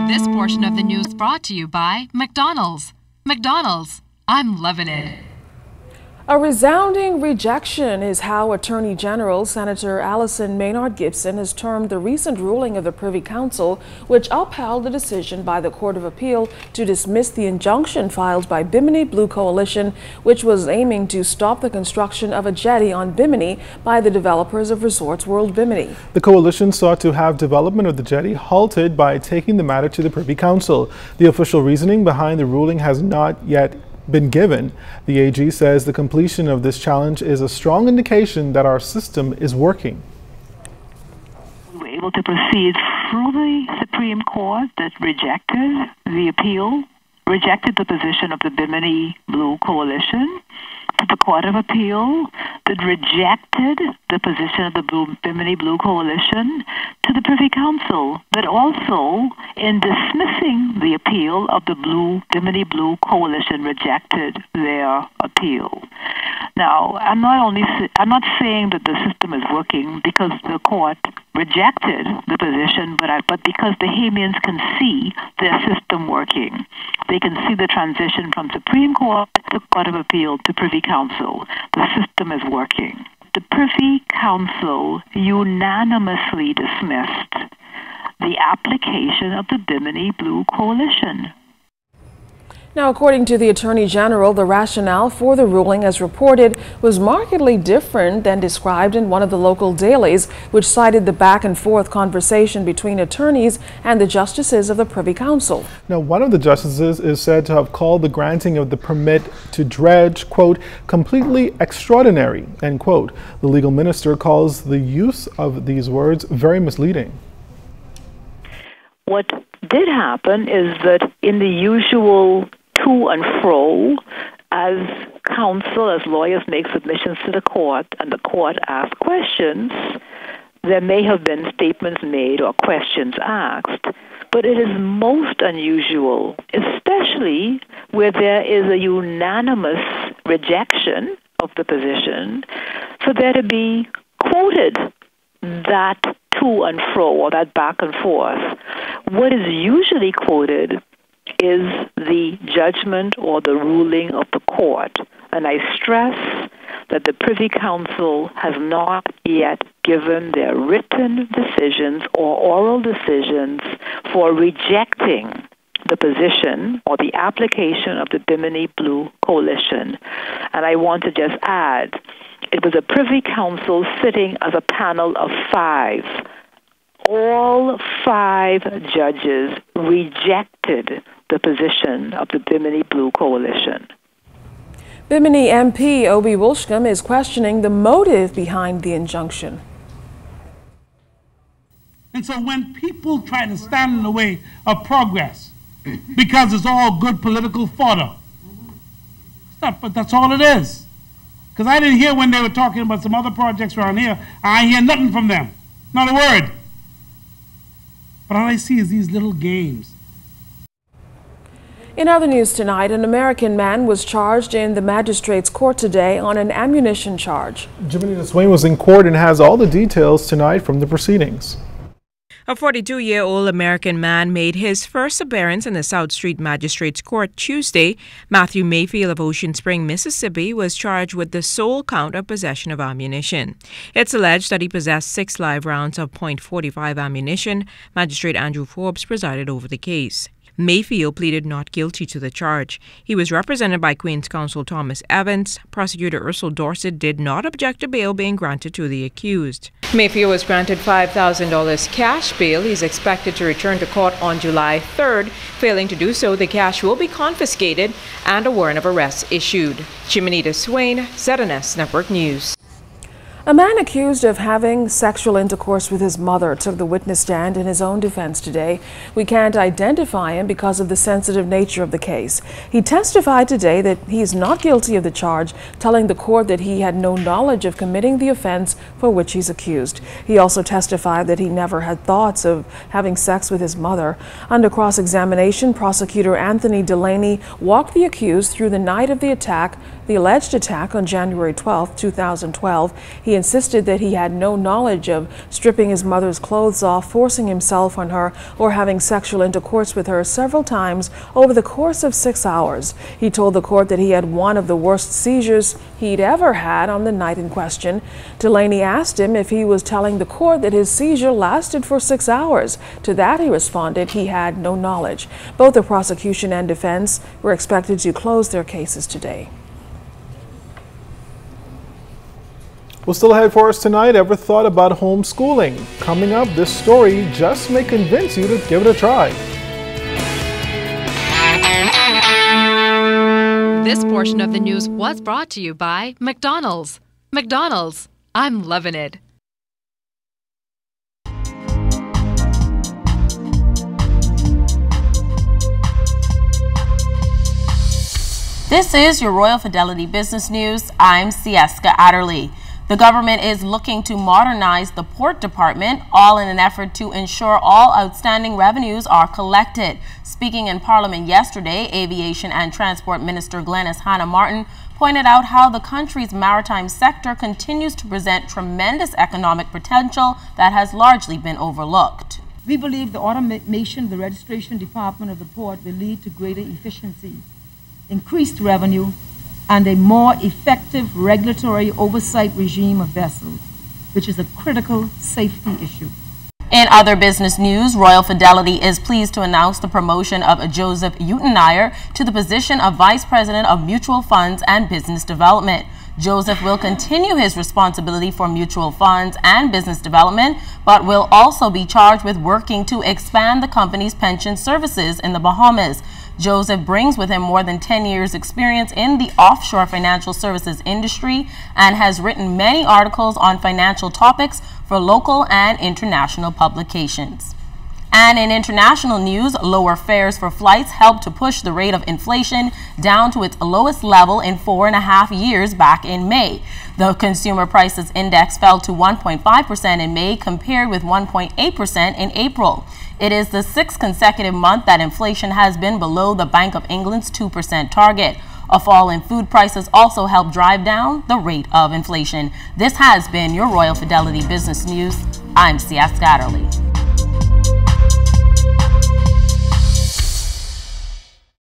This portion of the news brought to you by McDonald's. McDonald's, I'm loving it. A resounding rejection is how Attorney General Senator Allison Maynard Gibson has termed the recent ruling of the Privy Council, which upheld the decision by the Court of Appeal to dismiss the injunction filed by Bimini Blue Coalition, which was aiming to stop the construction of a jetty on Bimini by the developers of Resorts World Bimini. The coalition sought to have development of the jetty halted by taking the matter to the Privy Council. The official reasoning behind the ruling has not yet been given. The AG says the completion of this challenge is a strong indication that our system is working. We were able to proceed through the Supreme Court that rejected the appeal, rejected the position of the Bimini Blue Coalition, to the Court of Appeal that rejected the position of the Bimini Blue Coalition, to the Privy Council that also, in dismissing the appeal of the Bimini Blue Coalition, rejected their appeal. Now, I'm not saying that the system is working because the court rejected the position, but because the Bahamians can see their system working. They can see the transition from Supreme Court to Court of Appeal to Privy Council. The system is working. The Privy Council unanimously dismissed the application of the Bimini Blue Coalition. Now, according to the Attorney General, the rationale for the ruling, as reported, was markedly different than described in one of the local dailies, which cited the back-and-forth conversation between attorneys and the justices of the Privy Council. Now, one of the justices is said to have called the granting of the permit to dredge, quote, completely extraordinary, end quote. The legal minister calls the use of these words very misleading. What did happen is that in the usual to and fro, as counsel, as lawyers make submissions to the court and the court asks questions, there may have been statements made or questions asked, but it is most unusual, especially where there is a unanimous rejection of the position, for there to be quoted that to and fro or that back and forth. What is usually quoted is the judgment or the ruling of the court. And I stress that the Privy Council has not yet given their written decisions or oral decisions for rejecting the position or the application of the Bimini Blue Coalition. And I want to just add, it was a Privy Council sitting as a panel of 5. All 5 judges rejected the position of the Bimini Blue Coalition. Bimini MP Obi Wolshcombe is questioning the motive behind the injunction. And so when people try to stand in the way of progress because it's all good political fodder, but that's all it is. Because I didn't hear when they were talking about some other projects around here, I ain't hear nothing from them. Not a word. But all I see is these little games. In other news tonight, an American man was charged in the magistrate's court today on an ammunition charge. Jiminy Swain was in court and has all the details tonight from the proceedings. A 42-year-old American man made his first appearance in the South Street Magistrates Court Tuesday. Matthew Mayfield of Ocean Spring, Mississippi, was charged with the sole count of possession of ammunition. It's alleged that he possessed 6 live rounds of .45 ammunition. Magistrate Andrew Forbes presided over the case. Mayfield pleaded not guilty to the charge. He was represented by Queen's Counsel Thomas Evans. Prosecutor Ursula Dorset did not object to bail being granted to the accused. Mayfield was granted $5,000 cash bail. He's expected to return to court on July 3rd. Failing to do so, the cash will be confiscated and a warrant of arrest issued. Jiminy Swain, ZNS Network News. A man accused of having sexual intercourse with his mother took the witness stand in his own defense today. We can't identify him because of the sensitive nature of the case. He testified today that he is not guilty of the charge, telling the court that he had no knowledge of committing the offense for which he's accused. He also testified that he never had thoughts of having sex with his mother. Under cross-examination, prosecutor Anthony Delaney walked the accused through the night of the attack the alleged attack on January 12, 2012. He insisted that he had no knowledge of stripping his mother's clothes off, forcing himself on her, or having sexual intercourse with her several times over the course of 6 hours. He told the court that he had one of the worst seizures he'd ever had on the night in question. Delaney asked him if he was telling the court that his seizure lasted for 6 hours. To that he responded he had no knowledge. Both the prosecution and defense were expected to close their cases today. Well, still ahead for us tonight, ever thought about homeschooling? Coming up, this story just may convince you to give it a try. This portion of the news was brought to you by McDonald's. McDonald's, I'm loving it. This is your Royal Fidelity Business News. I'm Sieska Adderley. The government is looking to modernize the Port Department, all in an effort to ensure all outstanding revenues are collected. Speaking in Parliament yesterday, Aviation and Transport Minister Glenys Hannah Martin pointed out how the country's maritime sector continues to present tremendous economic potential that has largely been overlooked. We believe the automation of the registration department of the port will lead to greater efficiency, increased revenue, and a more effective regulatory oversight regime of vessels, which is a critical safety issue. In other business news, Royal Fidelity is pleased to announce the promotion of Joseph Utenmeyer to the position of Vice President of Mutual Funds and Business Development. Joseph will continue his responsibility for mutual funds and business development, but will also be charged with working to expand the company's pension services in the Bahamas. Joseph brings with him more than 10 years' experience in the offshore financial services industry and has written many articles on financial topics for local and international publications. And in international news, lower fares for flights helped to push the rate of inflation down to its lowest level in 4.5 years back in May. The Consumer Prices Index fell to 1.5% in May compared with 1.8% in April. It is the 6th consecutive month that inflation has been below the Bank of England's 2% target. A fall in food prices also helped drive down the rate of inflation. This has been your Royal Fidelity Business News. I'm Sieska Adderley.